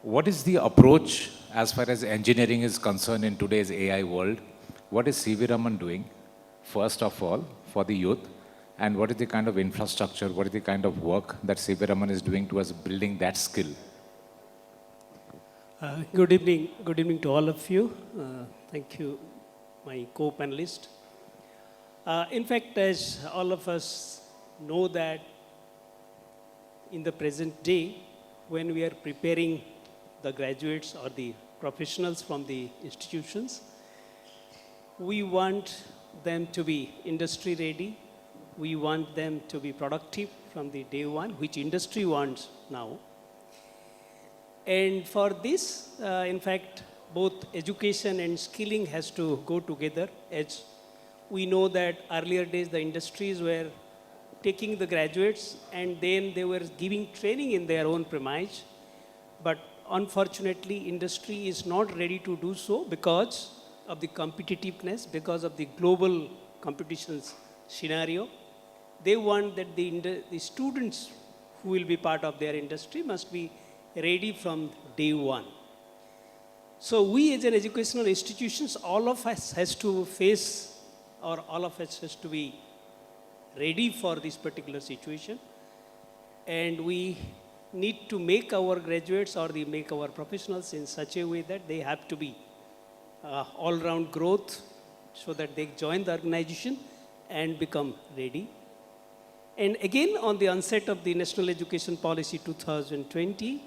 What is the approach as far as engineering is concerned in today's AI world? What is CV Raman doing, first of all, for the youth? And what is the kind of infrastructure, what is the kind of work that CV Raman is doing towards building that skill? Good evening. Good evening to all of you. Thank you, my co-panelist. In fact, as all of us know that in the present day, when we are preparing the graduates or the professionals from the institutions, we want them to be industry ready. We want them to be productive from the day one, which industry wants now. And for this, in fact, both education and skilling has to go together. As we know that earlier days, the industries were taking the graduates and then they were giving training in their own premise. But unfortunately, industry is not ready to do so because of the competitiveness, because of the global competition scenario. They want that the students who will be part of their industry must be ready from day one. So we as an educational institutions, all of us has to face, or all of us has to be ready for this particular situation. And we need to make our graduates or make our professionals in such a way that they have to be all-round growth so that they join the organization and become ready. And again, on the onset of the National Education Policy 2020,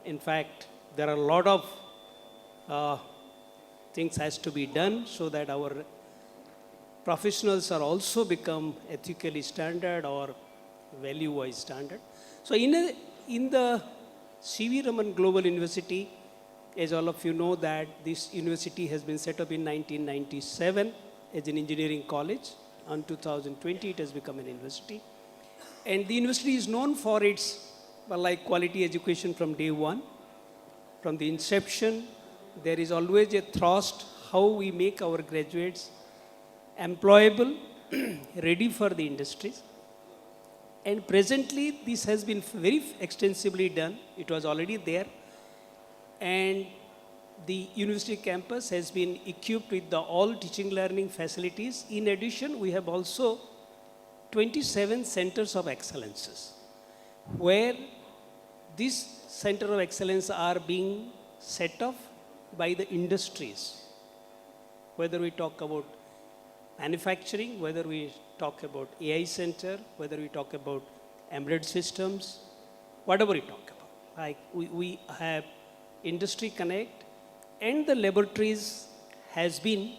in fact, there are a lot of things has to be done so that our professionals are also become ethically standard or value-wise standard. So in the CV Raman Global University, as all of you know that this university has been set up in 1997 as an engineering college. In 2020, it has become an university. And the university is known for its quality education from day one. From the inception, there is always a thrust how we make our graduates employable, ready for the industries. And presently, this has been very extensively done. It was already there. And the university campus has been equipped with all teaching learning facilities. In addition, we have also 27 centers of excellences, where these centers of excellence are being set up by the industries. Whether we talk about manufacturing, whether we talk about AI center, whether we talk about embedded systems, whatever we talk about. Like we have Industry Connect, and the laboratories has been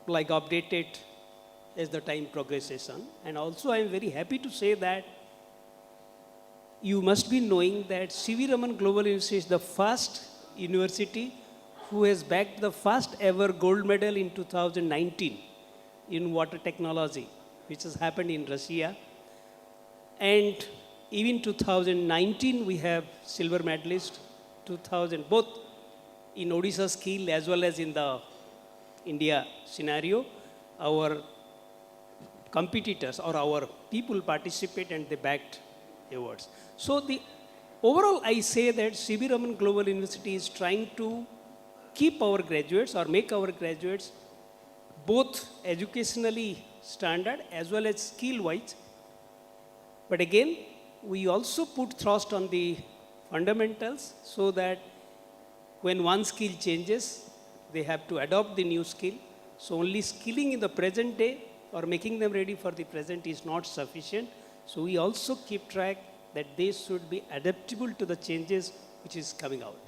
updated as the time progresses on. And also I am very happy to say that you must be knowing that CV Raman Global University is the first university who has bagged the first ever gold medal in 2019 in water technology, which has happened in Russia. And even 2019, we have silver medalist, 2000, both in Odisha skill as well as in the India scenario. Our competitors or our people participate and they bagged awards. So overall, I say that CV Raman Global University is trying to keep our graduates or make our graduates both educationally standard as well as skill-wise. But again, we also put thrust on the fundamentals so that when one skill changes, they have to adopt the new skill. So only skilling in the present day or making them ready for the present is not sufficient. So we also keep track that they should be adaptable to the changes which is coming out.